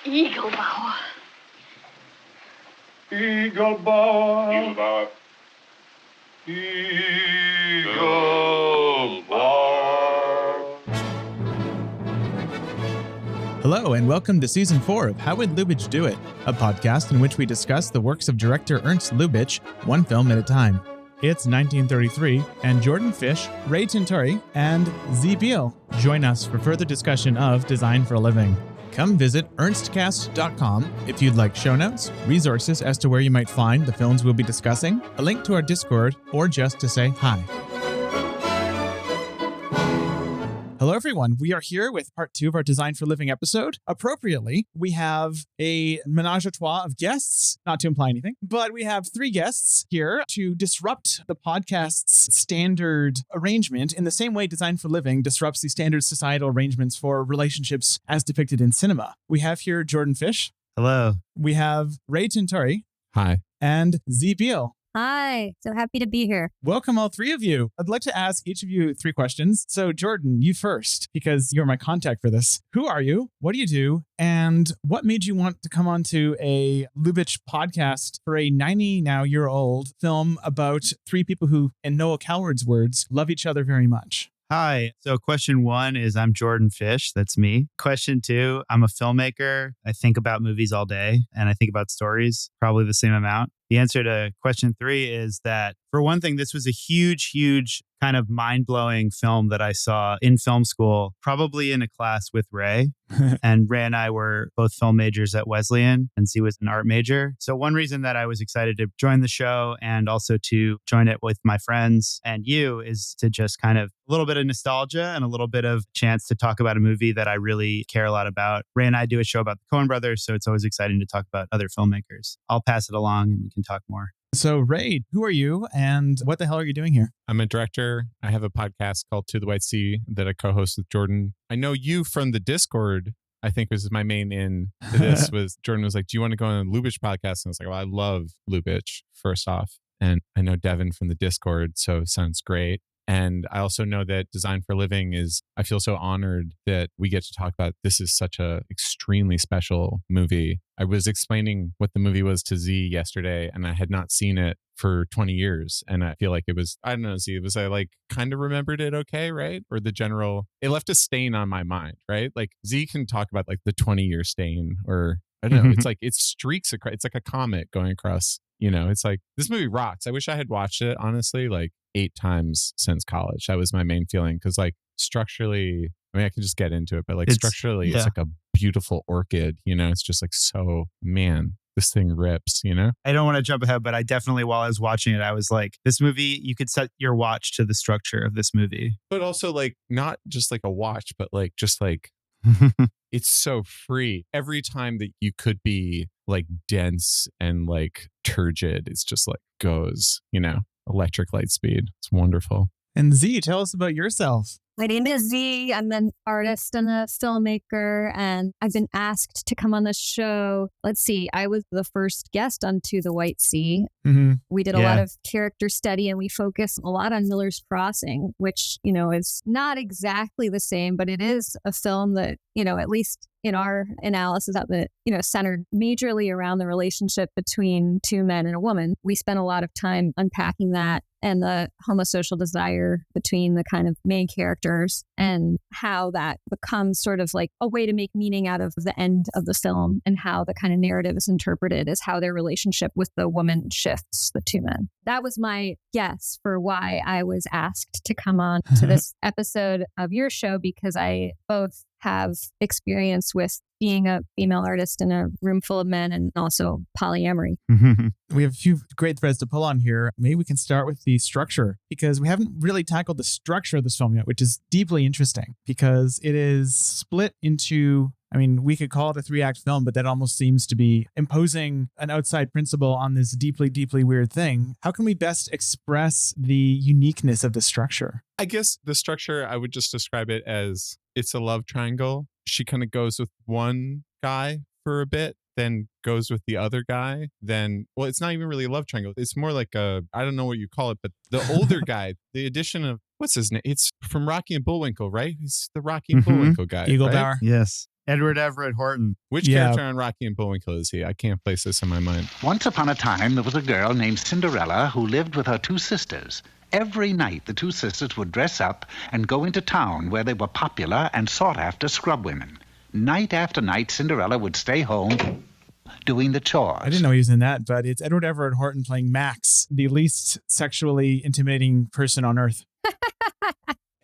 Igelbauer. Igelbauer. Hello, and welcome to Season 4 of How Would Lubitsch Do It?, a podcast in which we discuss the works of director Ernst Lubitsch, one film at a time. It's 1933, and Jordan Fish, Ray Tintori, and Z Behl join us for further discussion of Design for a Living. Come visit ernstcast.com if you'd like show notes, resources as to where you might find the films we'll be discussing, a link to our Discord, or just to say hi. Hello, everyone. We are here with part 2 of our Design for Living episode. Appropriately, we have a menage a trois of guests, not to imply anything, but we have 3 guests here to disrupt the podcast's standard arrangement in the same way Design for Living disrupts the standard societal arrangements for relationships as depicted in cinema. We have here Jordan Fish. Hello. We have Ray Tintori. Hi. And Z Behl. Hi, so happy to be here. Welcome, all 3 of you. I'd like to ask each of you 3 questions. So, Jordan, you first, because you're my contact for this. Who are you? What do you do? And what made you want to come onto a Lubitsch podcast for a 90-now-year-old film about 3 people who, in Noah Coward's words, love each other very much? Hi. So question 1 is I'm Jordan Fish. That's me. Question 2, I'm a filmmaker. I think about movies all day and I think about stories, probably the same amount. The answer to question 3 is that, for one thing, this was a huge kind of mind-blowing film that I saw in film school, probably in a class with Ray. And Ray and I were both film majors at Wesleyan, and Z was an art major. So one reason that I was excited to join the show and also to join it with my friends and you is to just kind of a little bit of nostalgia and a little bit of chance to talk about a movie that I really care a lot about. Ray and I do a show about the Coen brothers, so it's always exciting to talk about other filmmakers. I'll pass it along and we can talk more. So, Ray, who are you and what the hell are you doing here? I'm a director. I have a podcast called To the White Sea that I co-host with Jordan. I know you from the Discord. I think was my main in to this was Jordan was like, do you want to go on a Lubitsch podcast? And I was like, well, I love Lubitsch, first off. And I know Devin from the Discord, so it sounds great. And I also know that Design for Living is, I feel so honored that we get to talk about, this is such a extremely special movie. I was explaining what the movie was to Z yesterday, and I had not seen it for 20 years. And I feel like it was, I don't know, Z, I like kind of remembered it okay, right? Or the general, it left a stain on my mind, right? Like Z can talk about like the 20-year stain, or I don't know, it's like, it streaks across, it's like a comet going across, it's like, this movie rocks. I wish I had watched it, honestly, like 8 times since college. That was my main feeling. Because like structurally, I mean, I can just get into it, but like structurally, it's like a beautiful orchid, it's just like, so man, this thing rips, I don't want to jump ahead, but I definitely, while I was watching it, I was like, this movie, you could set your watch to the structure of this movie. But also like, not just like a watch, but like, just like, it's so free. Every time that you could be like dense and like turgid, it's just like goes, electric light speed. It's wonderful. And Z, tell us about yourself. My name is Z. I'm an artist and a filmmaker, and I've been asked to come on the show. Let's see, I was the first guest on To the White Sea. Mm-hmm. We did a lot of character study, and we focus a lot on Miller's Crossing, which, is not exactly the same, but it is a film that, at least in our analysis of it, centered majorly around the relationship between 2 men and a woman. We spent a lot of time unpacking that and the homosocial desire between the kind of main characters and how that becomes sort of like a way to make meaning out of the end of the film, and how the kind of narrative is interpreted as how their relationship with the woman shifts the 2 men. That was my guess for why I was asked to come on to this episode of your show, because I both have experience with being a female artist in a room full of men and also polyamory. We have a few great threads to pull on here. Maybe we can start with the structure, because we haven't really tackled the structure of this film yet, which is deeply interesting because it is split into, we could call it a 3-act film, but that almost seems to be imposing an outside principle on this deeply, deeply weird thing. How can we best express the uniqueness of the structure? I guess the structure, I would just describe it as it's a love triangle. She kind of goes with one guy for a bit, then goes with the other guy, then, well, it's not even really a love triangle. It's more like I don't know what you call it, but the older guy, the addition of, what's his name? It's from Rocky and Bullwinkle, right? He's the Rocky and Bullwinkle guy. Eagle right? Bauer. Yes. Edward Everett Horton. Which character on Rocky and Bullwinkle is he? I can't place this in my mind. Once upon a time, there was a girl named Cinderella who lived with her two sisters. Every night, the two sisters would dress up and go into town where they were popular and sought-after scrub women. Night after night, Cinderella would stay home doing the chores. I didn't know he was in that, but it's Edward Everett Horton playing Max, the least sexually intimidating person on earth.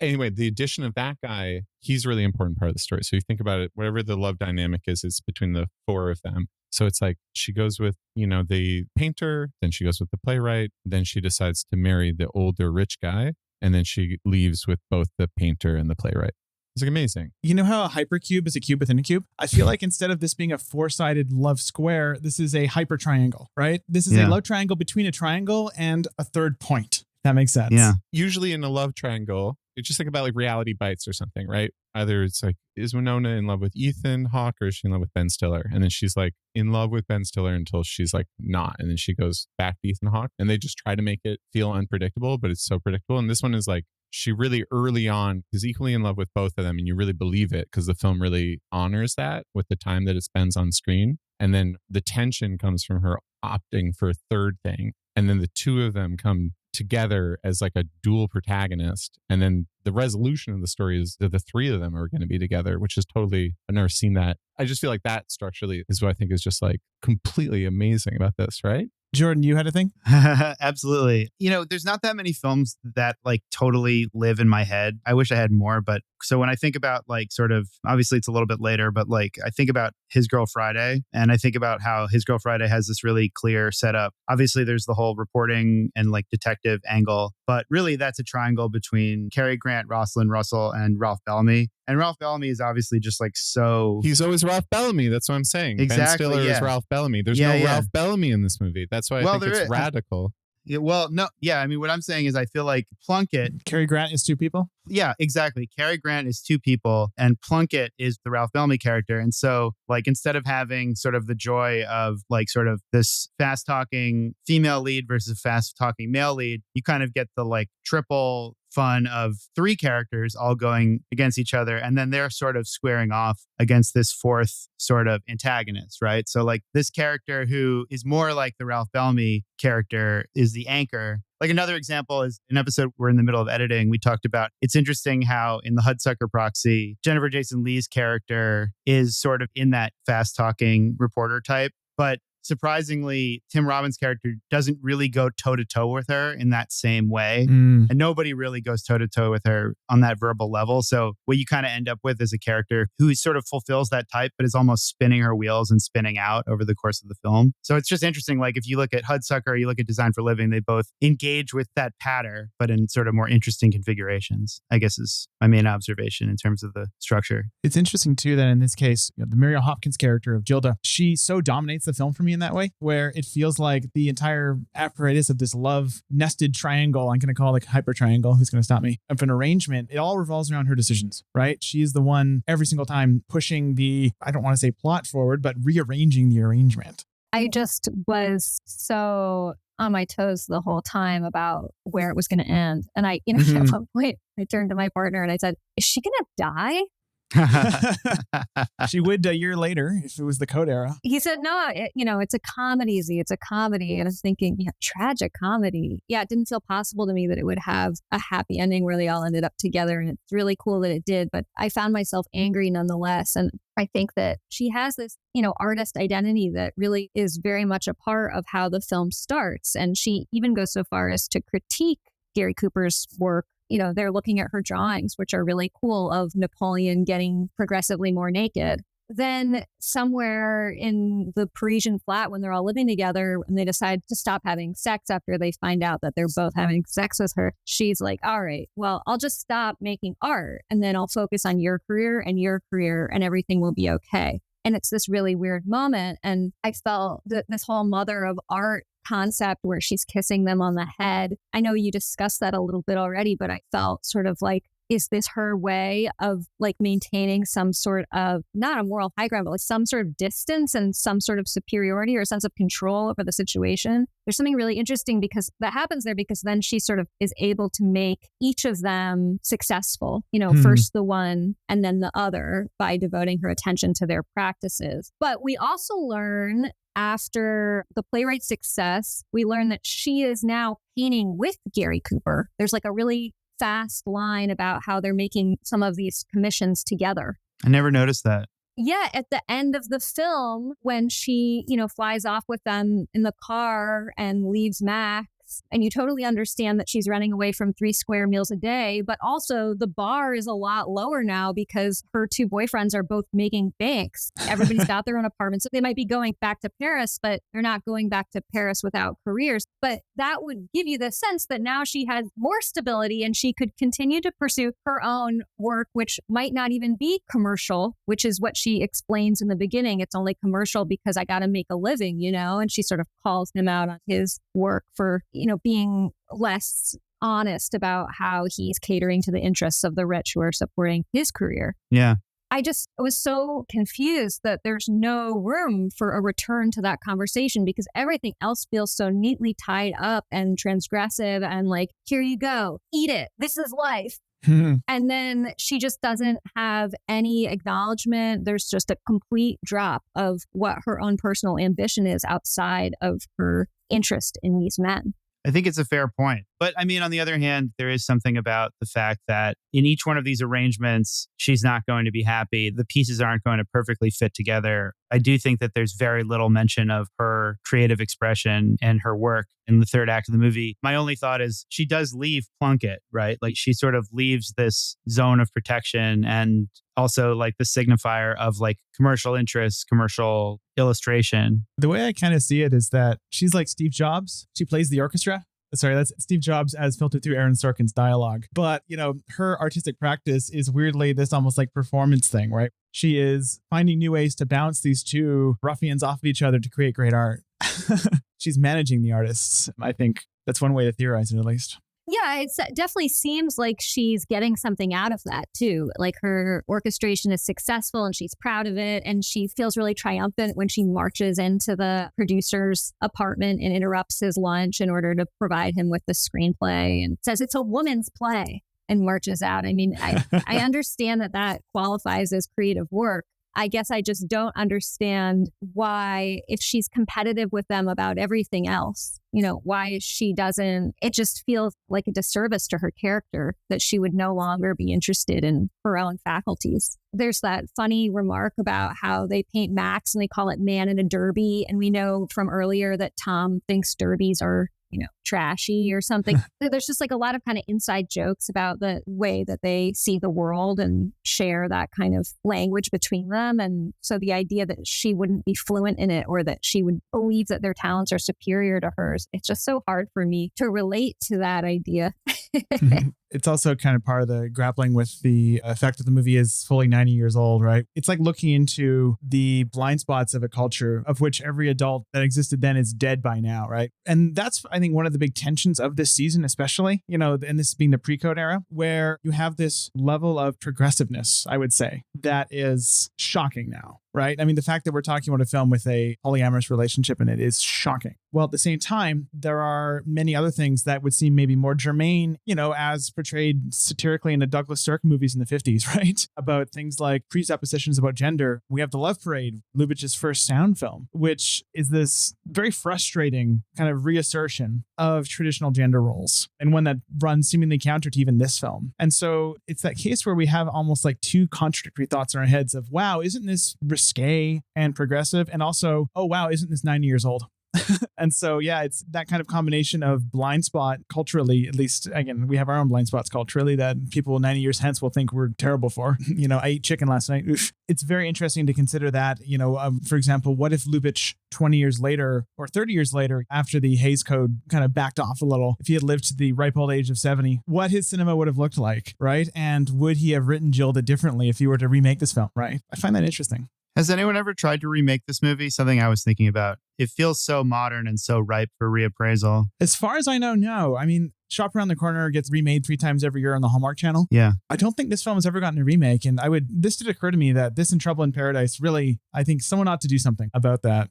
Anyway, the addition of that guy, he's a really important part of the story. So you think about it, whatever the love dynamic is, it's between the four of them. So it's like she goes with, the painter, then she goes with the playwright, then she decides to marry the older rich guy, and then she leaves with both the painter and the playwright. It's like amazing. You know how a hypercube is a cube within a cube? I feel like instead of this being a four-sided love square, this is a hyper triangle, right? This is a love triangle between a triangle and a third point. That makes sense. Yeah. Usually in a love triangle, you just think about like Reality Bites or something, right? Either it's like, is Winona in love with Ethan Hawke or is she in love with Ben Stiller? And then she's like in love with Ben Stiller until she's like not. And then she goes back to Ethan Hawke, and they just try to make it feel unpredictable, but it's so predictable. And this one is like, she really early on is equally in love with both of them. And you really believe it because the film really honors that with the time that it spends on screen. And then the tension comes from her opting for a third thing. And then the two of them come together as like a dual protagonist. And then the resolution of the story is that the three of them are going to be together, which is totally, I've never seen that. I just feel like that structurally is what I think is just like completely amazing about this, right? Jordan, you had a thing? Absolutely. There's not that many films that like totally live in my head. I wish I had more, but so when I think about like sort of, obviously it's a little bit later, but like I think about His Girl Friday, and I think about how His Girl Friday has this really clear setup. Obviously there's the whole reporting and like detective angle, but really that's a triangle between Cary Grant, Rosalind Russell, and Ralph Bellamy. And Ralph Bellamy is obviously just like so... He's always Ralph Bellamy. That's what I'm saying. Exactly, Ben Stiller is Ralph Bellamy. There's no Ralph Bellamy in this movie. That's why I think it's radical. What I'm saying is I feel like Plunkett... Cary Grant is two people? Yeah, exactly. Cary Grant is two people and Plunkett is the Ralph Bellamy character. And so like instead of having sort of the joy of like sort of this fast talking female lead versus fast talking male lead, you kind of get the like triple fun of three characters all going against each other. And then they're sort of squaring off against this fourth sort of antagonist, right? So like this character who is more like the Ralph Bellamy character is the anchor. Like another example is an episode we're in the middle of editing. We talked about, it's interesting how in the Hudsucker Proxy, Jennifer Jason Leigh's character is sort of in that fast talking reporter type, but surprisingly, Tim Robbins' character doesn't really go toe-to-toe with her in that same way. And nobody really goes toe-to-toe with her on that verbal level. So what you kind of end up with is a character who sort of fulfills that type, but is almost spinning her wheels and spinning out over the course of the film. So it's just interesting. Like if you look at Hudsucker, you look at Design for Living, they both engage with that pattern, but in sort of more interesting configurations, I guess is my main observation in terms of the structure. It's interesting too that in this case, the Muriel Hopkins character of Gilda, she so dominates the film for me in that way, where it feels like the entire apparatus of this love nested triangle, I'm going to call it like hyper triangle, who's going to stop me, of an arrangement, it all revolves around her decisions, right? She's the one every single time pushing the, I don't want to say plot forward, but rearranging the arrangement. I just was so on my toes the whole time about where it was going to end. And I, at one point I turned to my partner and I said, is she going to die? She would a year later if it was the Code era. He said, no, it's a comedy, Z. It's a comedy. And I was thinking, tragic comedy. Yeah, it didn't feel possible to me that it would have a happy ending where they all ended up together. And it's really cool that it did. But I found myself angry nonetheless. And I think that she has this, artist identity that really is very much a part of how the film starts. And she even goes so far as to critique Gary Cooper's work. They're looking at her drawings, which are really cool, of Napoleon getting progressively more naked. Then somewhere in the Parisian flat, when they're all living together and they decide to stop having sex after they find out that they're both having sex with her, she's like, all right, well, I'll just stop making art and then I'll focus on your career and everything will be okay. And it's this really weird moment. And I felt that this whole mother of art concept where she's kissing them on the head. I know you discussed that a little bit already, but I felt sort of like is this her way of like maintaining some sort of, not a moral high ground, but like some sort of distance and some sort of superiority or sense of control over the situation? There's something really interesting because that happens there, because then she sort of is able to make each of them successful, first the one and then the other, by devoting her attention to their practices. But we also learn, after the playwright's success, we learn that she is now painting with Gary Cooper. There's like a really fast line about how they're making some of these commissions together. I never noticed that. Yeah, at the end of the film, when she, flies off with them in the car and leaves Max, and you totally understand that she's running away from 3 square meals a day, but also the bar is a lot lower now because her 2 boyfriends are both making banks. Everybody's got their own apartments. So they might be going back to Paris, but they're not going back to Paris without careers. But that would give you the sense that now she has more stability and she could continue to pursue her own work, which might not even be commercial, which is what she explains in the beginning. It's only commercial because I got to make a living, and she sort of calls him out on his work for, being less honest about how he's catering to the interests of the rich who are supporting his career. Yeah. I was so confused that there's no room for a return to that conversation because everything else feels so neatly tied up and transgressive and like, here you go, eat it. This is life. And then she just doesn't have any acknowledgement. There's just a complete drop of what her own personal ambition is outside of her interest in these men. I think it's a fair point. But I mean, on the other hand, there is something about the fact that in each one of these arrangements, she's not going to be happy. The pieces aren't going to perfectly fit together. I do think that there's very little mention of her creative expression and her work in the third act of the movie. My only thought is she does leave Plunkett, right? Like she sort of leaves this zone of protection and also like the signifier of like commercial interest, commercial illustration. The way I kind of see it is that she's like Steve Jobs. She plays the orchestra. Sorry, that's Steve Jobs as filtered through Aaron Sorkin's dialogue. But, her artistic practice is weirdly this almost like performance thing, right? She is finding new ways to bounce these 2 ruffians off of each other to create great art. She's managing the artists. I think that's one way to theorize it, at least. Yeah, it definitely seems like she's getting something out of that too. Like her orchestration is successful and she's proud of it. And she feels really triumphant when she marches into the producer's apartment and interrupts his lunch in order to provide him with the screenplay and says it's a woman's play and marches out. I mean, I understand that qualifies as creative work. I guess I just don't understand why, if she's competitive with them about everything else, why she doesn't, it just feels like a disservice to her character that she would no longer be interested in her own faculties. There's that funny remark about how they paint Max and they call it man in a derby. And we know from earlier that Tom thinks derbies are trashy or something. There's just like a lot of kind of inside jokes about the way that they see the world and share that kind of language between them. And so the idea that she wouldn't be fluent in it or that she would believe that their talents are superior to hers, it's just so hard for me to relate to that idea. It's also kind of part of the grappling with the fact that the movie is fully 90 years old, right? It's like looking into the blind spots of a culture of which every adult that existed then is dead by now, right? And that's, I think, one of the big tensions of this season, especially, and this being the pre-code era, where you have this level of progressiveness, I would say, that is shocking now. Right? I mean, the fact that we're talking about a film with a polyamorous relationship in it is shocking. Well, at the same time, there are many other things that would seem maybe more germane, as portrayed satirically in the Douglas Sirk movies in the 50s, right? About things like presuppositions about gender. We have The Love Parade, Lubitsch's first sound film, which is this very frustrating kind of reassertion of traditional gender roles and one that runs seemingly counter to even this film. And so it's that case where we have almost like 2 contradictory thoughts in our heads of, wow, isn't this risque and progressive? And also, oh, wow, isn't this 90 years old? And so, yeah, it's that kind of combination of blind spot culturally, at least, again, we have our own blind spots culturally that people 90 years hence will think we're terrible for. I ate chicken last night. Oof. It's very interesting to consider that, for example, what if Lubitsch 20 years later or 30 years later, after the Hays Code kind of backed off a little, if he had lived to the ripe old age of 70, what his cinema would have looked like, right? And would he have written Gilda differently if he were to remake this film, right? I find that interesting. Has anyone ever tried to remake this movie? Something I was thinking about. It feels so modern and so ripe for reappraisal. As far as I know, no. I mean, Shop Around the Corner gets remade 3 times every year on the Hallmark Channel. Yeah. I don't think this film has ever gotten a remake. And this did occur to me that this and Trouble in Paradise really, I think someone ought to do something about that.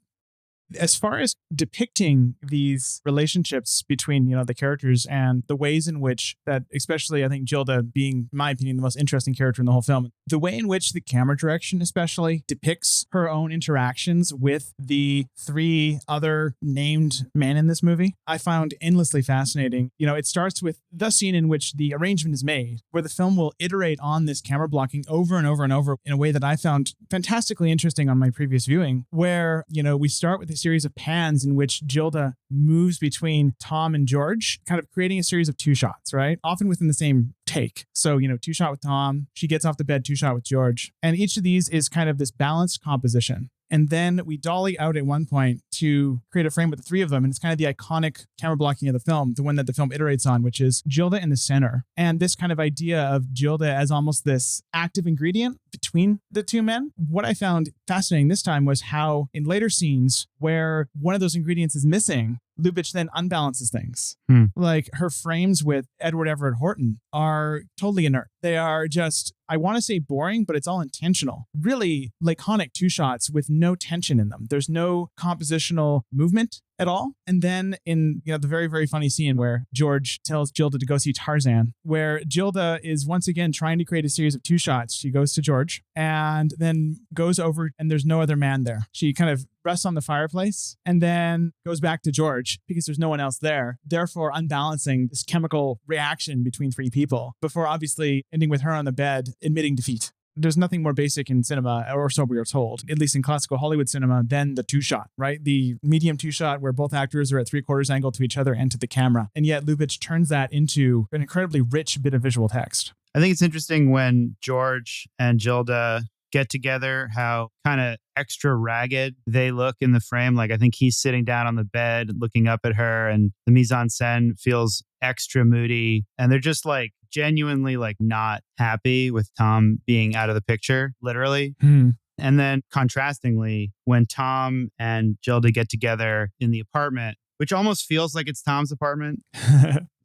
As far as depicting these relationships between, the characters and the ways in which that, especially I think Gilda being, in my opinion, the most interesting character in the whole film, the way in which the camera direction especially depicts her own interactions with the 3 other named men in this movie, I found endlessly fascinating. It starts with the scene in which the arrangement is made, where the film will iterate on this camera blocking over and over and over in a way that I found fantastically interesting on my previous viewing, where, we start with a series of pans in which Gilda moves between Tom and George, kind of creating a series of 2 shots, right? Often within the same take. So, 2 shot with Tom, she gets off the bed, 2 shot with George. And each of these is kind of this balanced composition. And then we dolly out at one point to create a frame with the 3 of them. And it's kind of the iconic camera blocking of the film, the one that the film iterates on, which is Gilda in the center. And this kind of idea of Gilda as almost this active ingredient between the 2 men. What I found fascinating this time was how in later scenes where one of those ingredients is missing, Lubitsch then unbalances things. Like her frames with Edward Everett Horton are totally inert. They are just, I want to say boring, but it's all intentional. Really laconic 2 shots with no tension in them. There's no compositional movement at all. And then in the very, very funny scene where George tells Gilda to go see Tarzan, where Gilda is once again trying to create a series of 2 shots. She goes to George and then goes over and there's no other man there. She kind of rests on the fireplace and then goes back to George because there's no one else there, therefore unbalancing this chemical reaction between 3 people before obviously ending with her on the bed admitting defeat. There's nothing more basic in cinema, or so we are told, at least in classical Hollywood cinema, than the 2 shot, right? The medium 2 shot where both actors are at 3/4 angle to each other and to the camera. And yet Lubitsch turns that into an incredibly rich bit of visual text. I think it's interesting when George and Gilda get together, how kind of extra ragged they look in the frame. Like I think he's sitting down on the bed looking up at her and the mise en scène feels extra moody. And they're just like genuinely like not happy with Tom being out of the picture, literally. And then contrastingly, when Tom and Gilda get together in the apartment, which almost feels like it's Tom's apartment,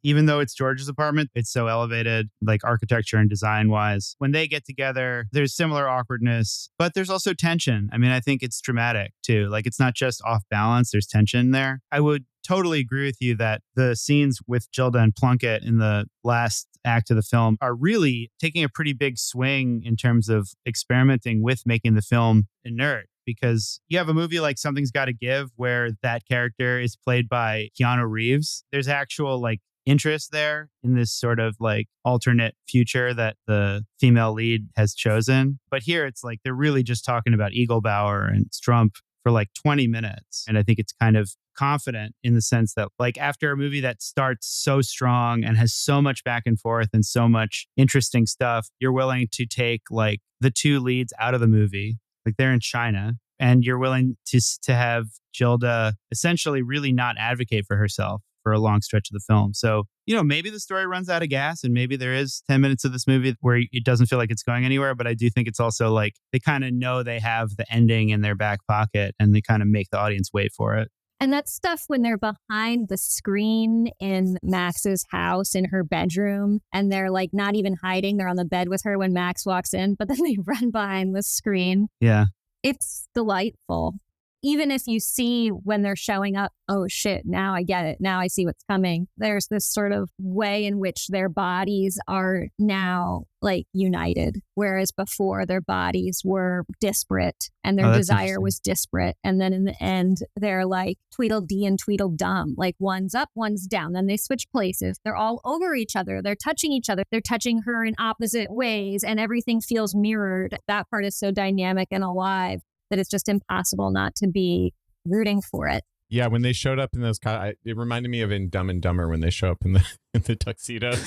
even though it's George's apartment, it's so elevated, like architecture and design wise. When they get together, there's similar awkwardness, but there's also tension. I mean, I think it's dramatic too. Like it's not just off balance, there's tension there. I would totally agree with you that the scenes with Gilda and Plunkett in the last act of the film are really taking a pretty big swing in terms of experimenting with making the film inert. Because you have a movie like Something's Gotta Give, where that character is played by Keanu Reeves. There's actual like interest there in this sort of like alternate future that the female lead has chosen. But here it's like they're really just talking about Eaglebauer and Strump for like 20 minutes. And I think it's kind of confident in the sense that like after a movie that starts so strong and has so much back and forth and so much interesting stuff, you're willing to take like the 2 leads out of the movie. Like they're in China, and you're willing to have Gilda essentially really not advocate for herself for a long stretch of the film. So, maybe the story runs out of gas and maybe there is 10 minutes of this movie where it doesn't feel like it's going anywhere. But I do think it's also like they kind of know they have the ending in their back pocket and they kind of make the audience wait for it. And that stuff when they're behind the screen in Max's house in her bedroom and they're like not even hiding. They're on the bed with her when Max walks in, but then they run behind the screen. Yeah. It's delightful. Even if you see when they're showing up, oh shit, now I get it. Now I see what's coming. There's this sort of way in which their bodies are now like united, whereas before their bodies were disparate and their desire was disparate. And then in the end, they're like Tweedledee and Tweedledum, like one's up, one's down. Then they switch places. They're all over each other. They're touching each other. They're touching her in opposite ways and everything feels mirrored. That part is so dynamic and alive that it's just impossible not to be rooting for it. Yeah, when they showed up in those, it reminded me of in Dumb and Dumber when they show up in the tuxedos,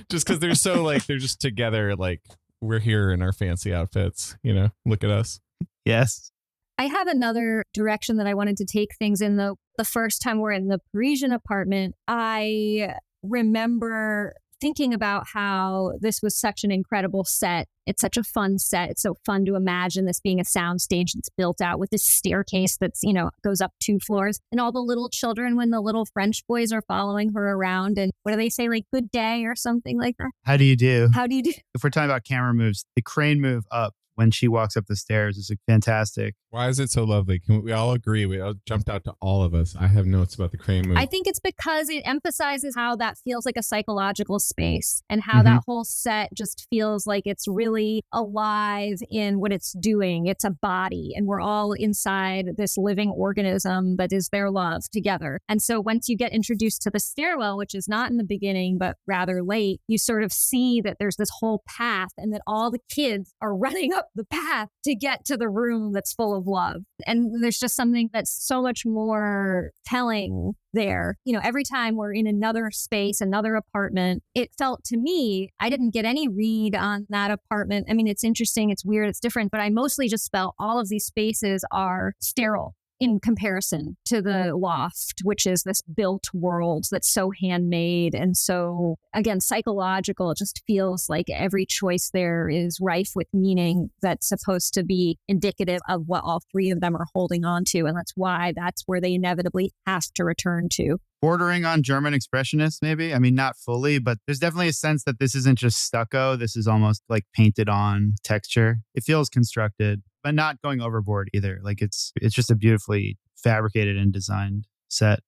just because they're so like they're just together, like we're here in our fancy outfits. Look at us. Yes. I have another direction that I wanted to take things in. The first time we're in the Parisian apartment, I remember thinking about how this was such an incredible set. It's such a fun set. It's so fun to imagine this being a soundstage that's built out with this staircase that's, goes up 2 floors. And all the little children, when the little French boys are following her around, and what do they say, like good day or something like that? How do you do? How do you do? If we're talking about camera moves, the crane move up when she walks up the stairs is fantastic. Why is it so lovely? Can we all agree? We all jumped out to all of us. I have notes about the crane move. I think it's because it emphasizes how that feels like a psychological space and how that whole set just feels like it's really alive in what it's doing. It's a body, and we're all inside this living organism that is their love together. And so once you get introduced to the stairwell, which is not in the beginning, but rather late, you sort of see that there's this whole path and that all the kids are running up the path to get to the room that's full of love. And there's just something that's so much more telling there. Every time we're in another space, another apartment, it felt to me, I didn't get any read on that apartment. I mean, it's interesting, it's weird, it's different, but I mostly just felt all of these spaces are sterile in comparison to the loft, which is this built world that's so handmade and so, again, psychological. It just feels like every choice there is rife with meaning that's supposed to be indicative of what all 3 of them are holding on to. And that's where they inevitably have to return to. Bordering on German expressionist, maybe. I mean, not fully, but there's definitely a sense that this isn't just stucco. This is almost like painted on texture. It feels constructed, but not going overboard either. Like it's just a beautifully fabricated and designed set.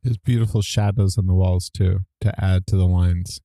There's beautiful shadows on the walls too, to add to the lines,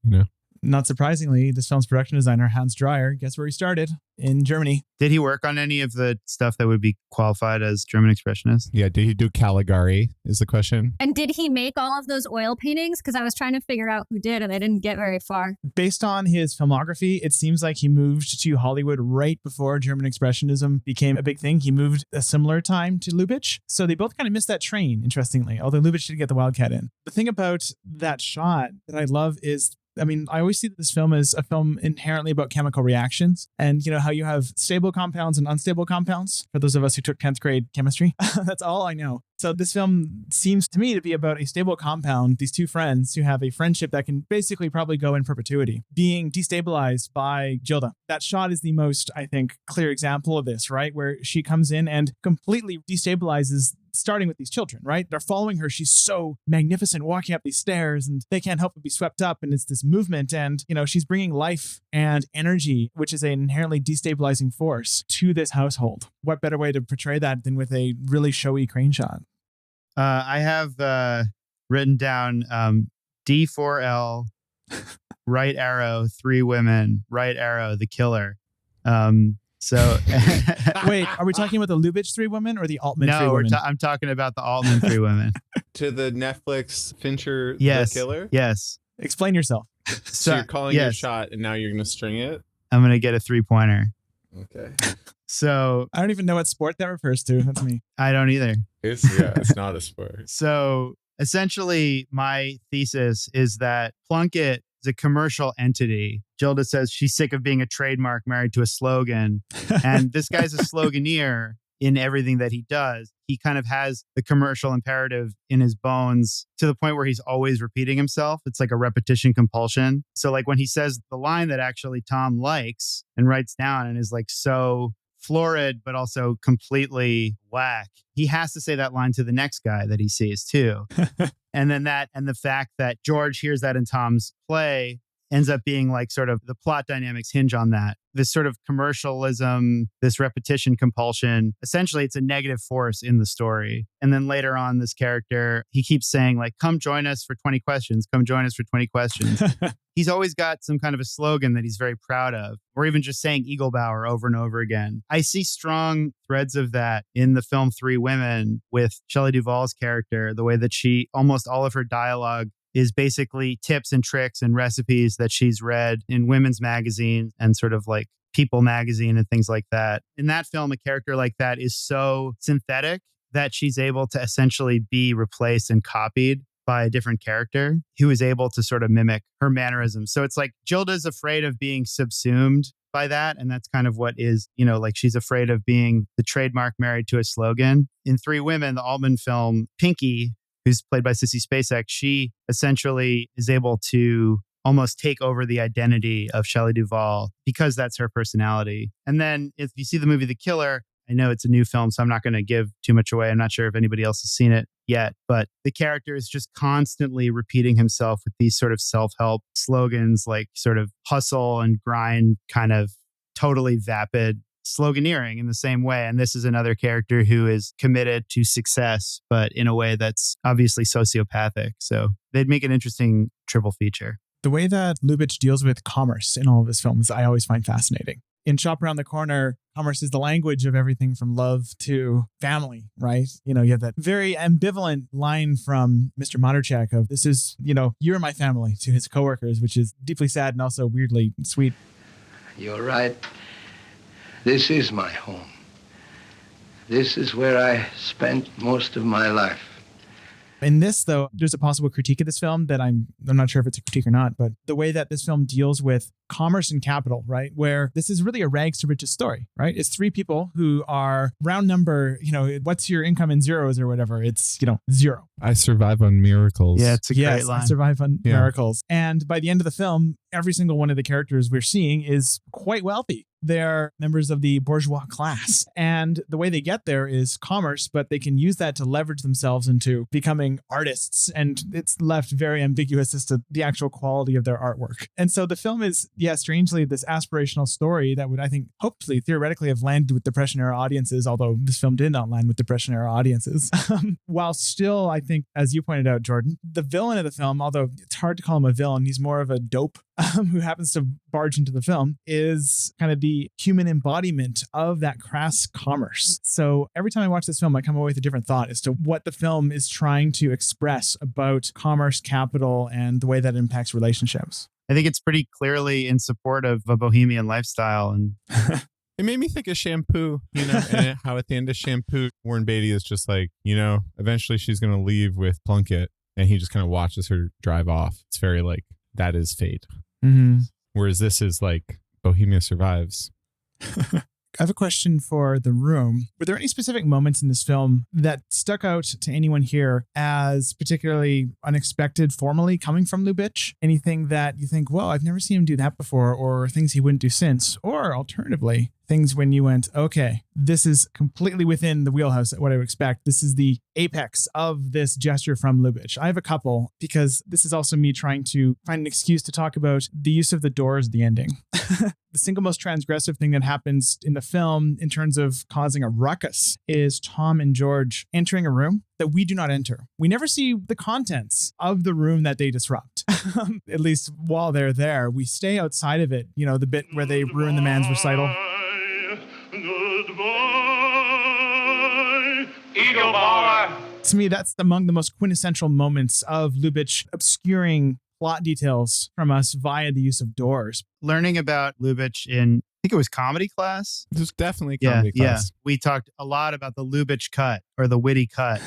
Not surprisingly, this film's production designer, Hans Dreyer, guess where he started? In Germany. Did he work on any of the stuff that would be qualified as German expressionist? Yeah, did he do Caligari is the question. And did he make all of those oil paintings? Because I was trying to figure out who did, and I didn't get very far. Based on his filmography, it seems like he moved to Hollywood right before German Expressionism became a big thing. He moved a similar time to Lubitsch. So they both kind of missed that train, interestingly, although Lubitsch did get the Wildcat in. The thing about that shot that I love is, I always see this film as a film inherently about chemical reactions and, how you have stable compounds and unstable compounds. For those of us who took 10th grade chemistry, that's all I know. So this film seems to me to be about a stable compound, these 2 friends who have a friendship that can basically probably go in perpetuity, being destabilized by Gilda. That shot is the most, I think, clear example of this, right? Where she comes in and completely destabilizes, starting with these children, right? They're following her. She's so magnificent walking up these stairs and they can't help but be swept up. And it's this movement and, she's bringing life and energy, which is an inherently destabilizing force to this household. What better way to portray that than with a really showy crane shot? I have written down D4L, right arrow, 3 women, right arrow, the killer. So wait, are we talking about the Lubitsch 3 women or the Altman 3 women? No, I'm talking about the Altman 3 women. To the Netflix Fincher, yes, the killer? Yes. Explain yourself. So you're calling your shot and now you're going to string it? I'm going to get a 3-pointer. Okay. So I don't even know what sport that refers to. That's me. I don't either. It's not a sport. So essentially, my thesis is that Plunkett is a commercial entity. Gilda says she's sick of being a trademark married to a slogan. And this guy's a sloganeer in everything that he does. He kind of has the commercial imperative in his bones to the point where he's always repeating himself. It's like a repetition compulsion. So like when he says the line that actually Tom likes and writes down and is like so florid, but also completely whack, he has to say that line to the next guy that he sees too. And then the fact that George hears that in Tom's play ends up being like sort of the plot dynamics hinge on that. This sort of commercialism, this repetition compulsion, essentially it's a negative force in the story. And then later on, this character, he keeps saying like, come join us for 20 questions, come join us for 20 questions. He's always got some kind of a slogan that he's very proud of, or even just saying Eaglebauer over and over again. I see strong threads of that in the film 3 Women with Shelley Duvall's character, the way that almost all of her dialogue is basically tips and tricks and recipes that she's read in women's magazines and sort of like People magazine and things like that. In that film, a character like that is so synthetic that she's able to essentially be replaced and copied by a different character who is able to sort of mimic her mannerisms. So it's like Gilda's afraid of being subsumed by that. And that's kind of what is, like she's afraid of being the trademark married to a slogan. In 3 Women, the Altman film, Pinky, who's played by Sissy Spacek, she essentially is able to almost take over the identity of Shelley Duvall because that's her personality. And then if you see the movie The Killer, I know it's a new film, so I'm not going to give too much away. I'm not sure if anybody else has seen it yet, but the character is just constantly repeating himself with these sort of self-help slogans, like sort of hustle and grind, kind of totally vapid sloganeering in the same way. And this is another character who is committed to success, but in a way that's obviously sociopathic. So they'd make an interesting triple feature. The way that Lubitsch deals with commerce in all of his films, I always find fascinating. In Shop Around the Corner, commerce is the language of everything from love to family, right? You have that very ambivalent line from Mr. Materchak of, this is, you're my family, to his coworkers, which is deeply sad and also weirdly sweet. You're right. This is my home. This is where I spent most of my life. In this, though, there's a possible critique of this film that I'm not sure if it's a critique or not, but the way that this film deals with commerce and capital, right? Where this is really a rags to riches story, right? It's three people who are round number, what's your income in zeros or whatever? It's, zero. I survive on miracles. Yeah, it's a great line. I survive on miracles. And by the end of the film, every single one of the characters we're seeing is quite wealthy. They're members of the bourgeois class. And the way they get there is commerce, but they can use that to leverage themselves into becoming artists. And it's left very ambiguous as to the actual quality of their artwork. And so the film is, strangely, this aspirational story that would, I think, hopefully, theoretically have landed with Depression era audiences, although this film did not land with Depression era audiences. While still, I think, as you pointed out, Jordan, the villain of the film, although it's hard to call him a villain, he's more of a dope who happens to barge into the film, is kind of the human embodiment of that crass commerce. So every time I watch this film, I come away with a different thought as to what the film is trying to express about commerce, capital, and the way that impacts relationships. I think it's pretty clearly in support of a bohemian lifestyle. And it made me think of Shampoo, and how at the end of Shampoo, Warren Beatty is just like, eventually she's going to leave with Plunkett, and he just kind of watches her drive off. It's very like, that is fate. Mm-hmm. Whereas this is like Bohemia survives. I have a question for the room. Were there any specific moments in this film that stuck out to anyone here as particularly unexpected formally coming from Lubitsch? Anything that you think, well, I've never seen him do that before, or things he wouldn't do since? Or alternatively, things when you went, okay, this is completely within the wheelhouse of what I would expect. This is the apex of this gesture from Lubitsch. I have a couple, because this is also me trying to find an excuse to talk about the use of the doors at the ending. The single most transgressive thing that happens in the film in terms of causing a ruckus is Tom and George entering a room that we do not enter. We never see the contents of the room that they disrupt. At least while they're there, we stay outside of it. The bit where they ruin the man's recital. Goodbye, Eagle Bar. To me, that's among the most quintessential moments of Lubitsch obscuring plot details from us via the use of doors. Learning about Lubitsch in, I think it was comedy class. This is definitely comedy class. We talked a lot about the Lubitsch cut, or the witty cut.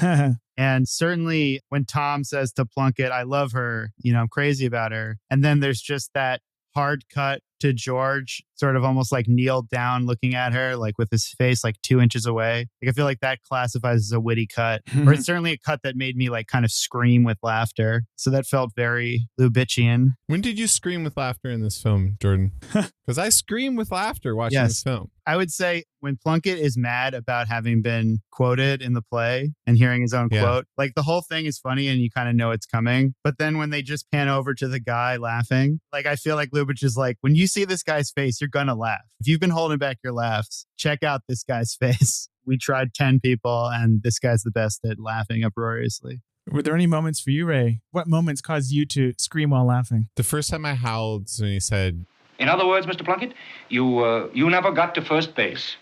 And certainly when Tom says to Plunkett, I love her, I'm crazy about her. And then there's just that hard cut to George, sort of almost like kneeled down looking at her, like with his face like 2 inches away. Like, I feel like that classifies as a witty cut, or it's certainly a cut that made me like kind of scream with laughter. So that felt very Lubitchian. When did you scream with laughter in this film, Jordan? Because I scream with laughter watching this film. I would say when Plunkett is mad about having been quoted in the play and hearing his own quote, like the whole thing is funny and you kind of know it's coming. But then when they just pan over to the guy laughing, like I feel like Lubitsch is like, when you see this guy's face, you're going to laugh. If you've been holding back your laughs, check out this guy's face. We tried 10 people and this guy's the best at laughing uproariously. Were there any moments for you, Ray? What moments caused you to scream while laughing? The first time I howled when he said, In other words, Mr. Plunkett, you never got to first base.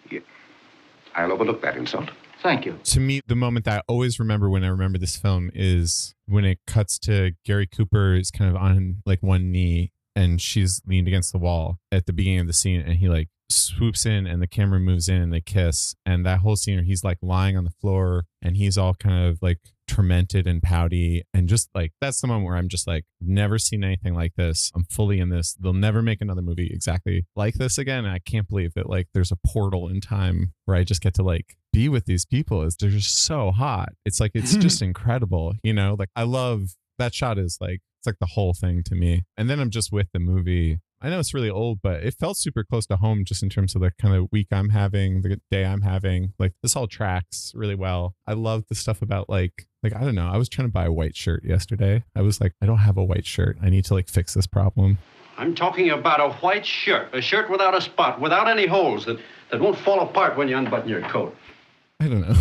I'll overlook that insult. Thank you. To me, the moment that I always remember when I remember this film is when it cuts to Gary Cooper is kind of on like one knee and she's leaned against the wall at the beginning of the scene, and he like swoops in and the camera moves in and they kiss, and that whole scene where he's like lying on the floor and he's all kind of like tormented and pouty, and just like that's the moment where I'm just like, never seen anything like this. I'm fully in this. They'll never make another movie exactly like this again. And I can't believe that like there's a portal in time where I just get to like be with these people. They're just so hot. It's like, it's just incredible, like I love That shot is like, it's like the whole thing to me. And then I'm just with the movie. I know it's really old, but it felt super close to home just in terms of the kind of week I'm having, the day I'm having. Like this all tracks really well. I love the stuff about like, I don't know. I was trying to buy a white shirt yesterday. I was like, I don't have a white shirt. I need to like fix this problem. I'm talking about a white shirt. A shirt without a spot, without any holes that won't fall apart when you unbutton your coat. I don't know.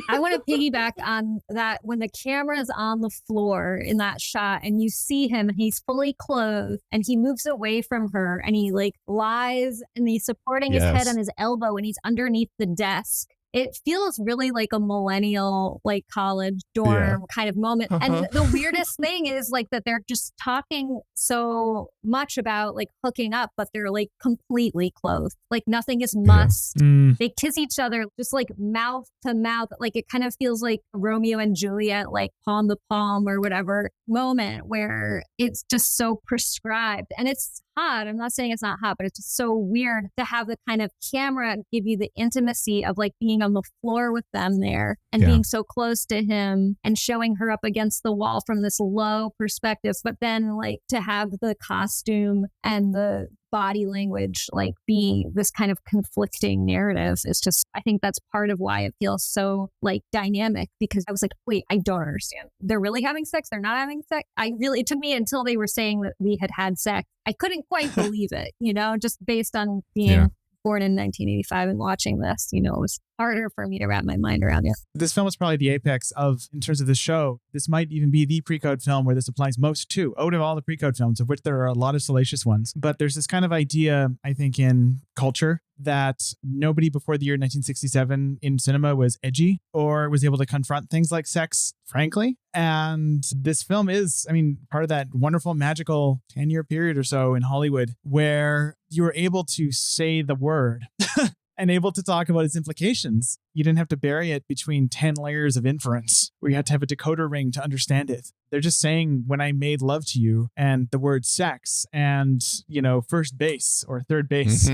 I want to piggyback on that. When the camera is on the floor in that shot and you see him, he's fully clothed and he moves away from her and he like lies and he's supporting his head on his elbow and he's underneath the desk. It feels really like a millennial, like college dorm kind of moment. And the weirdest thing is like that they're just talking so much about like hooking up, but they're like completely clothed. Like nothing is must. They kiss each other just like mouth to mouth. Like it kind of feels like Romeo and Juliet, like palm to palm or whatever moment where it's just so prescribed. And it's hot. I'm not saying it's not hot, but it's just so weird to have the kind of camera give you the intimacy of like being on the floor with them there and being so close to him and showing her up against the wall from this low perspective. But then like to have the costume and the body language like be this kind of conflicting narrative is just, I think that's part of why it feels so like dynamic, because I was like, wait, I don't understand. They're really having sex? They're not having sex? It took me until they were saying that we had sex. I couldn't quite believe it, just based on being born in 1985 and watching this, it was harder for me to wrap my mind around it. This film is probably the apex of, in terms of this show, this might even be the pre-code film where this applies most to, out of all the pre-code films, of which there are a lot of salacious ones. But there's this kind of idea, I think, in culture that nobody before the year 1967 in cinema was edgy or was able to confront things like sex, frankly. And this film is, part of that wonderful, magical 10-year period or so in Hollywood where you were able to say the word and able to talk about its implications. You didn't have to bury it between 10 layers of inference where you had to have a decoder ring to understand it. They're just saying, when I made love to you, and the word sex and, first base or third base.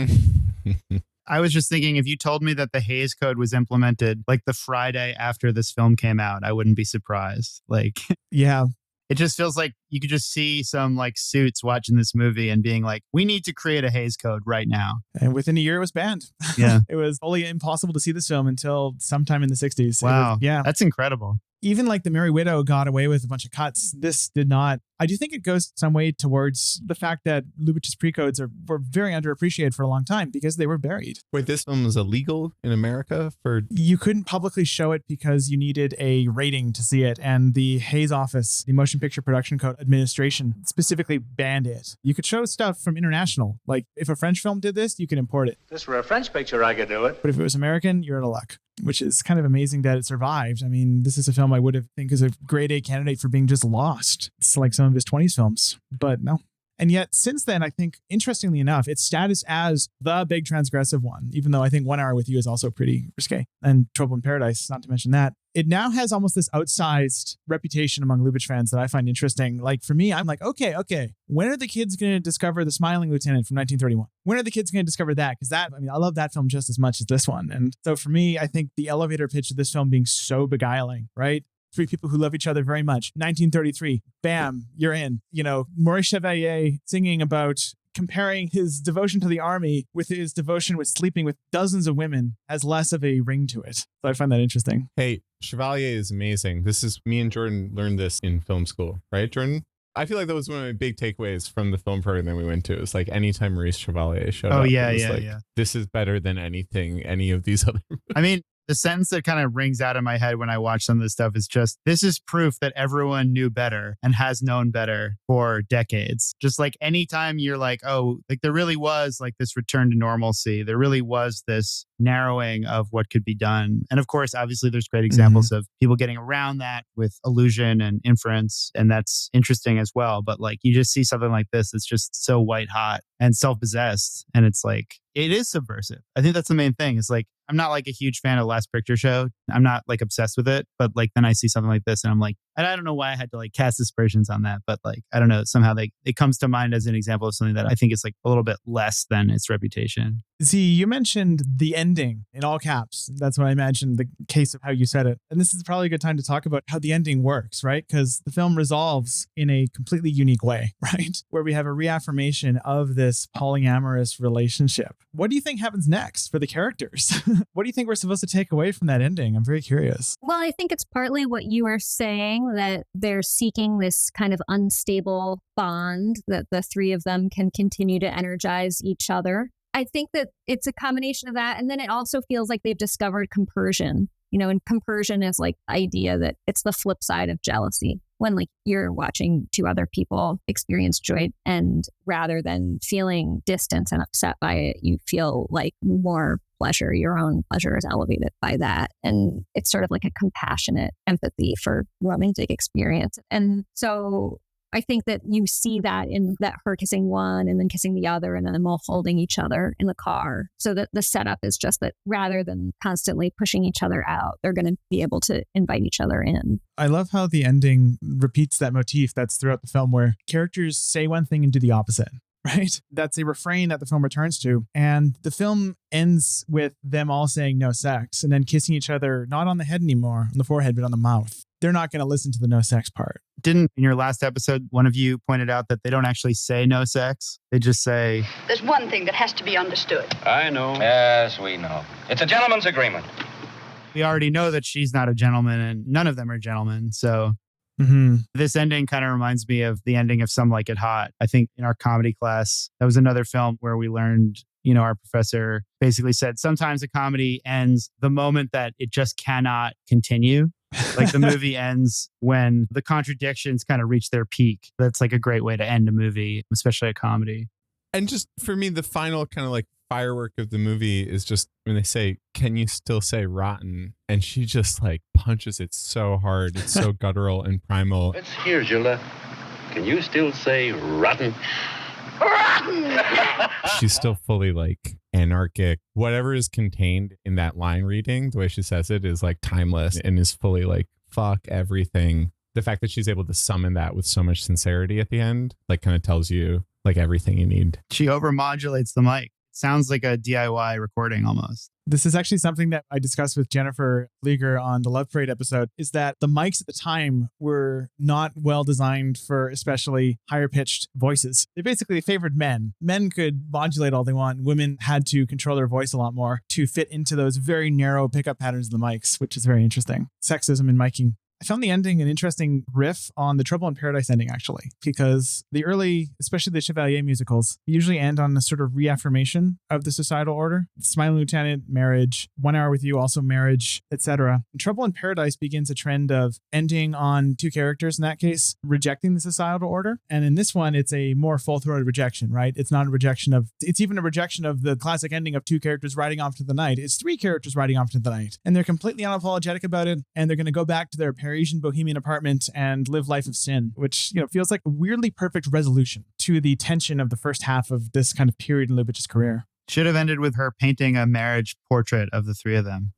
I was just thinking, if you told me that the Hays Code was implemented like the Friday after this film came out, I wouldn't be surprised. Like, yeah. It just feels like you could just see some like suits watching this movie and being like, we need to create a Hays Code right now. And within a year, it was banned. Yeah. It was totally impossible to see this film until sometime in the 60s. Wow. That's incredible. Even like The Merry Widow got away with a bunch of cuts. This did not. I do think it goes some way towards the fact that Lubitsch's pre-codes were very underappreciated for a long time because they were buried. Wait, this film was illegal in America for... You couldn't publicly show it because you needed a rating to see it. And the Hays office, the Motion Picture Production Code Administration, specifically banned it. You could show stuff from international. Like if a French film did this, you could import it. If this were a French picture, I could do it. But if it was American, you're out of luck, which is kind of amazing that it survived. This is a film I would have think is a grade A candidate for being just lost. It's like some of his 20s films, but no. And yet since then, I think, interestingly enough, its status as the big transgressive one, even though I think 1 Hour with You is also pretty risque, and Trouble in Paradise, not to mention that, it now has almost this outsized reputation among Lubitsch fans that I find interesting. Like for me, I'm like, okay, when are the kids going to discover The Smiling Lieutenant from 1931? When are the kids going to discover that? Because I love that film just as much as this one. And so for me, I think the elevator pitch of this film being so beguiling, right? Three people who love each other very much. 1933, bam, you're in. Maurice Chevalier singing about comparing his devotion to the army with his devotion with sleeping with dozens of women has less of a ring to it. So I find that interesting. Hey, Chevalier is amazing. This is, me and Jordan learned this in film school, right, Jordan? I feel like that was one of my big takeaways from the film program that we went to. It's like anytime Maurice Chevalier showed up, this is better than anything any of these other movies. The sentence that kind of rings out in my head when I watch some of this stuff is just, this is proof that everyone knew better and has known better for decades. Just like anytime you're like, oh, like there really was like this return to normalcy. There really was this narrowing of what could be done. And of course, obviously there's great examples of people getting around that with allusion and inference. And that's interesting as well. But like, you just see something like this that's just so white hot and self-possessed. And it's like, it is subversive. I think that's the main thing. It's like, I'm not like a huge fan of Last Picture Show. I'm not like obsessed with it, but like then I see something like this and I'm like, And I don't know why I had to like cast aspersions on that, but like, I don't know, somehow it comes to mind as an example of something that I think is like a little bit less than its reputation. Z, you mentioned the ending in all caps. That's what I imagined the case of how you said it. And this is probably a good time to talk about how the ending works, right? Because the film resolves in a completely unique way, right? Where we have a reaffirmation of this polyamorous relationship. What do you think happens next for the characters? What do you think we're supposed to take away from that ending? I'm very curious. Well, I think it's partly what you were saying, that they're seeking this kind of unstable bond that the three of them can continue to energize each other. I think that it's a combination of that. And then it also feels like they've discovered compersion. And compersion is like the idea that it's the flip side of jealousy. When like you're watching two other people experience joy, and rather than feeling distance and upset by it, you feel like more pleasure. Your own pleasure is elevated by that. And it's sort of like a compassionate empathy for romantic experience. And so I think that you see that in that her kissing one and then kissing the other and then them all holding each other in the car. So that the setup is just that rather than constantly pushing each other out, they're going to be able to invite each other in. I love how the ending repeats that motif that's throughout the film where characters say one thing and do the opposite. Right? That's a refrain that the film returns to. And the film ends with them all saying no sex and then kissing each other, not on the head anymore, on the forehead, but on the mouth. They're not going to listen to the no sex part. Didn't in your last episode, one of you pointed out that they don't actually say no sex? They just say... There's one thing that has to be understood. I know. Yes, we know. It's a gentleman's agreement. We already know that she's not a gentleman and none of them are gentlemen. So this ending kind of reminds me of the ending of Some Like It Hot. I think in our comedy class, that was another film where we learned, our professor basically said sometimes a comedy ends the moment that it just cannot continue. Like the movie ends when the contradictions kind of reach their peak. That's like a great way to end a movie, especially a comedy. And just for me, the final kind of like firework of the movie is just when they say, "Can you still say rotten?" And she just like punches it so hard. It's so guttural and primal. Let's hear, Gilda. Can you still say rotten? She's still fully like anarchic. Whatever is contained in that line reading, the way she says it is like timeless and is fully like, fuck everything. The fact that she's able to summon that with so much sincerity at the end, like kind of tells you like everything you need. She overmodulates the mic. Sounds like a DIY recording almost. This is actually something that I discussed with Jennifer Leager on the Love Parade episode, is that the mics at the time were not well designed for especially higher pitched voices. They basically favored men. Men could modulate all they want. Women had to control their voice a lot more to fit into those very narrow pickup patterns of the mics, which is very interesting. Sexism in miking. I found the ending an interesting riff on the Trouble in Paradise ending, actually, because the early, especially the Chevalier musicals, usually end on a sort of reaffirmation of the societal order. Smiling Lieutenant, marriage, 1 Hour with You, also marriage, etc. Trouble in Paradise begins a trend of ending on two characters, in that case, rejecting the societal order. And in this one, it's a more full-throated rejection, right? It's not a rejection of, it's even a rejection of the classic ending of two characters riding off to the night. It's three characters riding off to the night. And they're completely unapologetic about it. And they're going to go back to their Parisian bohemian apartment and live life of sin, which, feels like a weirdly perfect resolution to the tension of the first half of this kind of period in Lubitsch's career. Should have ended with her painting a marriage portrait of the three of them.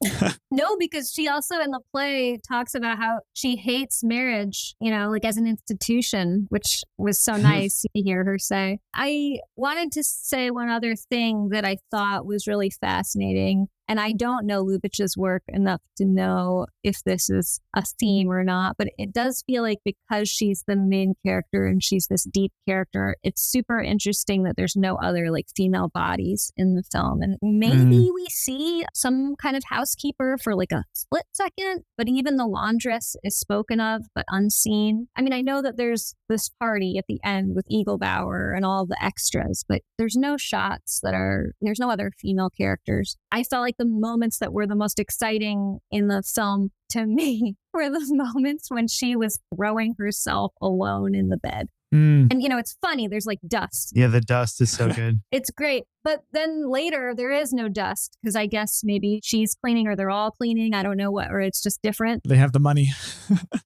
No, because she also in the play talks about how she hates marriage, like as an institution, which was so nice to hear her say. I wanted to say one other thing that I thought was really fascinating. And I don't know Lubitsch's work enough to know if this is a theme or not, but it does feel like because she's the main character and she's this deep character, it's super interesting that there's no other like female bodies in the film. And maybe we see some kind of housekeeper for like a split second, but even the laundress is spoken of, but unseen. I mean, I know that there's this party at the end with Eaglebauer and all the extras, but there's no shots there's no other female characters. I felt like the moments that were the most exciting in the film to me were the moments when she was throwing herself alone in the bed. Mm. And, it's funny. There's like dust. Yeah, the dust is so good. It's great. But then later there is no dust because I guess maybe she's cleaning or they're all cleaning. I don't know what, or it's just different. They have the money.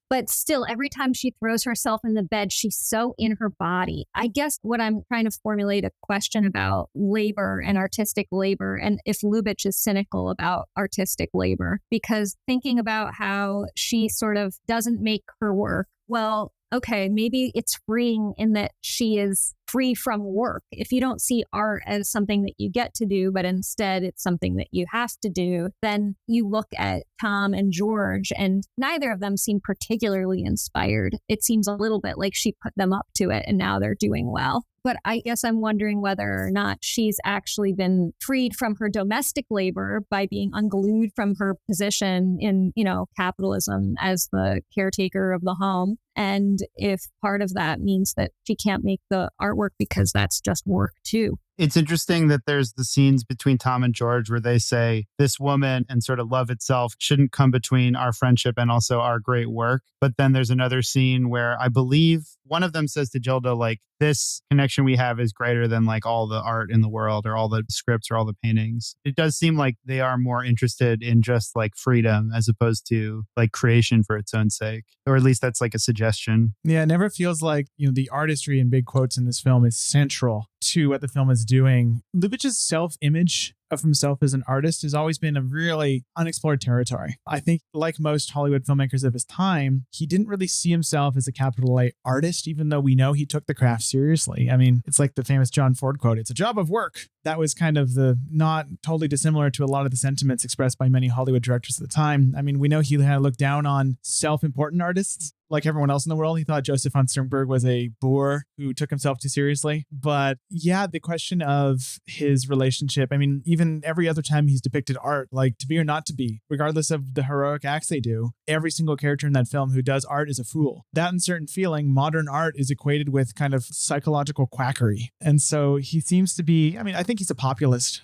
But still, every time she throws herself in the bed, she's so in her body. I guess what I'm trying to formulate a question about labor and artistic labor, and if Lubitsch is cynical about artistic labor, because thinking about how she sort of doesn't make her work, well, okay, maybe it's freeing in that she is free from work. If you don't see art as something that you get to do, but instead it's something that you have to do, then you look at Tom and George, and neither of them seem particularly inspired. It seems a little bit like she put them up to it and now they're doing well. But I guess I'm wondering whether or not she's actually been freed from her domestic labor by being unglued from her position in, capitalism as the caretaker of the home. And if part of that means that she can't make the artwork because that's just work too. It's interesting that there's the scenes between Tom and George where they say this woman and sort of love itself shouldn't come between our friendship and also our great work. But then there's another scene where I believe one of them says to Gilda, like, this connection we have is greater than like all the art in the world or all the scripts or all the paintings. It does seem like they are more interested in just like freedom as opposed to like creation for its own sake. Or at least that's like a suggestion. Yeah, it never feels like, the artistry in big quotes in this film is central to what the film is doing. Lubitsch's self-image of himself as an artist has always been a really unexplored territory. I think, like most Hollywood filmmakers of his time, he didn't really see himself as a capital A artist, even though we know he took the craft seriously. I mean, it's like the famous John Ford quote, "It's a job of work." That was kind of the not totally dissimilar to a lot of the sentiments expressed by many Hollywood directors at the time. I mean, we know he had to look down on self-important artists. Like everyone else in the world, he thought Joseph von Sternberg was a boor who took himself too seriously. But yeah, the question of his relationship, I mean, even every other time he's depicted art, like To Be or Not to Be, regardless of the heroic acts they do, every single character in that film who does art is a fool. That uncertain feeling, modern art is equated with kind of psychological quackery. And so he seems to be, I mean, I think he's a populist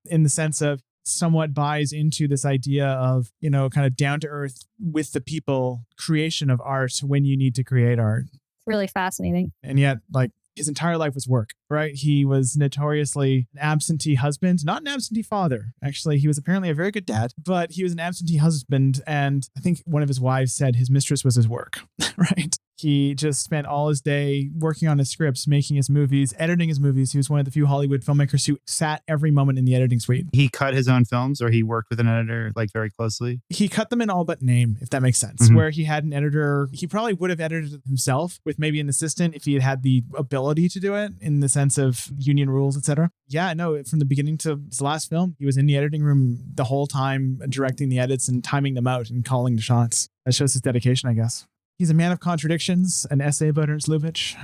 in the sense of somewhat buys into this idea of, kind of down to earth with the people creation of art when you need to create art. It's really fascinating. And yet, like, his entire life was work, right? He was notoriously an absentee husband, not an absentee father. Actually, he was apparently a very good dad, but he was an absentee husband. And I think one of his wives said his mistress was his work, right? He just spent all his day working on his scripts, making his movies, editing his movies. He was one of the few Hollywood filmmakers who sat every moment in the editing suite. He cut his own films, or he worked with an editor like very closely? He cut them in all but name, if that makes sense. Where he had an editor, he probably would have edited it himself with maybe an assistant if he had had the ability to do it in the sense of union rules, etc. Yeah, no, from the beginning to his last film, he was in the editing room the whole time, directing the edits and timing them out and calling the shots. That shows his dedication, I guess. He's a man of contradictions, an essay about Ernst Lubitsch.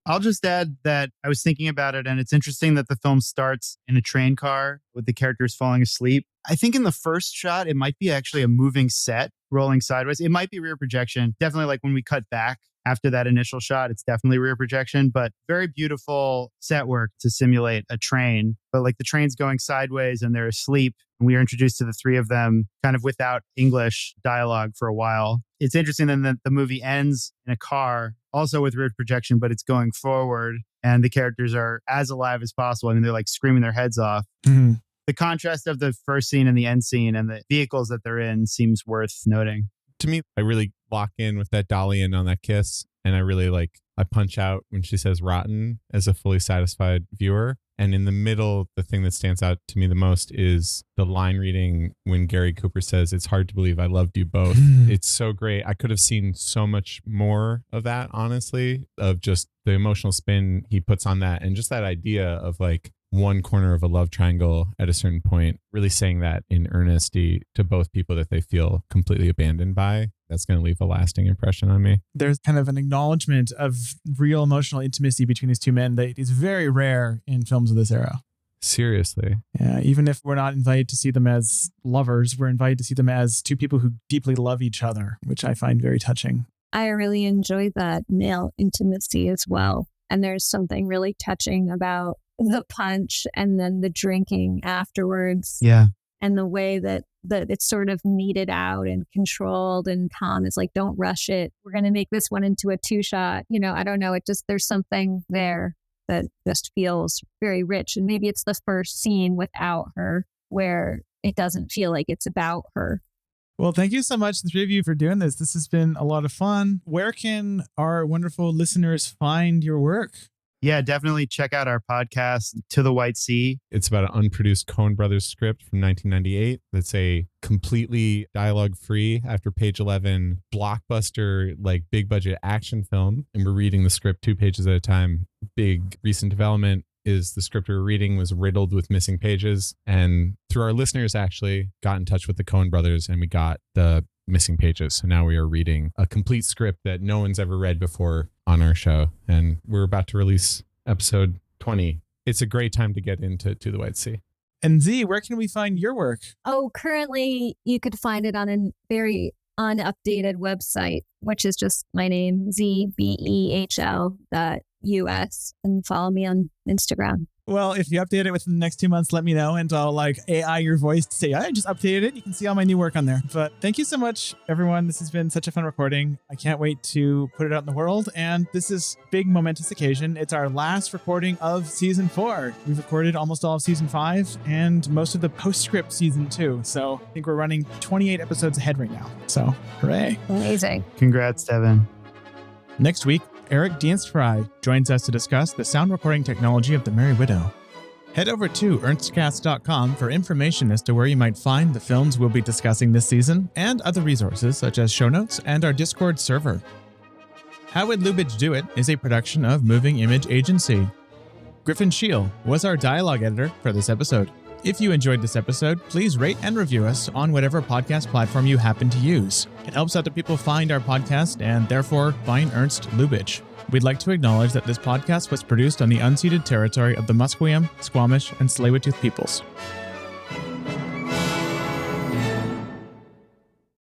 I'll just add that I was thinking about it, and it's interesting that the film starts in a train car with the characters falling asleep. I think in the first shot, it might be actually a moving set rolling sideways. It might be rear projection. Definitely like when we cut back after that initial shot, it's definitely rear projection, but very beautiful set work to simulate a train. But like the train's going sideways and they're asleep. And we are introduced to the three of them kind of without English dialogue for a while. It's interesting then that the movie ends in a car, also with rear projection, but it's going forward and the characters are as alive as possible. I mean, they're like screaming their heads off. Mm-hmm. The contrast of the first scene and the end scene and the vehicles that they're in seems worth noting. To me, I really lock in with that dolly in on that kiss. And I punch out when she says rotten as a fully satisfied viewer. And in the middle, the thing that stands out to me the most is the line reading when Gary Cooper says, "It's hard to believe I loved you both." It's so great. I could have seen so much more of that, honestly, of just the emotional spin he puts on that. And just that idea of like one corner of a love triangle at a certain point, really saying that in earnesty to both people that they feel completely abandoned by. That's going to leave a lasting impression on me. There's kind of an acknowledgement of real emotional intimacy between these two men that is very rare in films of this era. Seriously. Yeah, even if we're not invited to see them as lovers, we're invited to see them as two people who deeply love each other, which I find very touching. I really enjoy that male intimacy as well. And there's something really touching about the punch and then the drinking afterwards. Yeah. and the way that it's sort of meted out and controlled, and Tom is like, don't rush it. We're going to make this one into a 2-shot. I don't know. There's something there that just feels very rich. And maybe it's the first scene without her where it doesn't feel like it's about her. Well, thank you so much, the three of you, for doing this. This has been a lot of fun. Where can our wonderful listeners find your work? Yeah, definitely check out our podcast, To the White Sea. It's about an unproduced Coen Brothers script from 1998 that's a completely dialogue-free, after page 11, blockbuster, like big budget action film. And we're reading the script 2 pages at a time. Big recent development is the script we were reading was riddled with missing pages. And through our listeners, actually got in touch with the Coen Brothers and we got the missing pages. So now we are reading a complete script that no one's ever read before on our show. And we're about to release episode 20. It's a great time to get into To the White Sea. And Z, where can we find your work? Oh, currently you could find it on a very unupdated website, which is just my name, ZBEHL.US, and follow me on Instagram. Well, if you update it within the next 2 months, let me know, and I'll AI your voice to say, I just updated it. You can see all my new work on there. But thank you so much, everyone. This has been such a fun recording. I can't wait to put it out in the world. And this is a big momentous occasion. It's our last recording of season 4. We've recorded almost all of season 5 and most of the postscript season 2. So I think we're running 28 episodes ahead right now. So hooray. Amazing. Congrats, Devin. Next week, Eric Dienstfrey joins us to discuss the sound recording technology of The Merry Widow. Head over to ernstcast.com for information as to where you might find the films we'll be discussing this season and other resources such as show notes and our Discord server. How Would Lubitsch Do It is a production of Moving Image Agency. Griffin Sheel was our dialogue editor for this episode. If you enjoyed this episode, please rate and review us on whatever podcast platform you happen to use. It helps other people find our podcast and therefore find Ernst Lubitsch. We'd like to acknowledge that this podcast was produced on the unceded territory of the Musqueam, Squamish, and Tsleil-Waututh peoples.